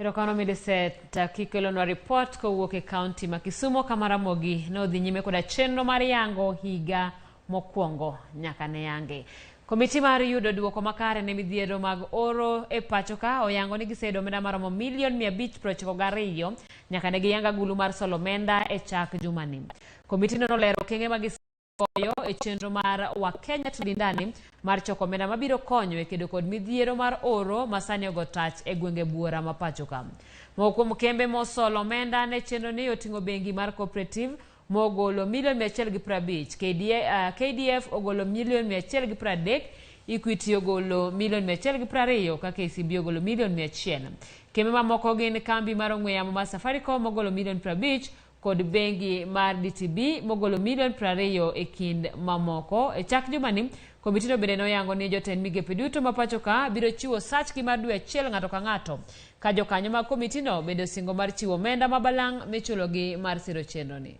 Erokamano Mideset kikelonwa report kowuok e kaunti ma Kisumo kama Ramogi nodhi nyime koda chenro mar yango higa mokwongo nyaka ne yange. Komiti mar yudo duoko makare ne midhiero mag oro e pacho ka oyango ni giseyudo omenda maromo $592 nyaka ne giyanga agulu mar solo omenda e chak jumani. Komiti no nolero okenge ma gisegoyo e chenro mar Wakenya Tulindani mar choko omenda mabiro konyo e kedo kod midhiero mar oro masani ogo tach e gwenge buora ma pacho ka. Moko kuom kembe mosolo omenda ne chenro ni oting'o bengi mar Cooperative mogolo $150,000, KDF ogolo $130,000, Equity ogolo $120,000 ka KCB ogolo $100,000. Kembe mamoko gin kambi mar ong'we yamo mar Safaricom mogolo $50,000 kod bengi mar DTB mogolo $20,000 e kind mamoko. E chak jumani, komitino bende noyango ni jotend migepe duto ma pacho ka biro chiwo sachgi mar dwe achiel ng'ato ka ng'ato. Ka jokanyo mag komitino bende osingo mar chiwo omenda mabalang' michulogi mar siro chenro ni.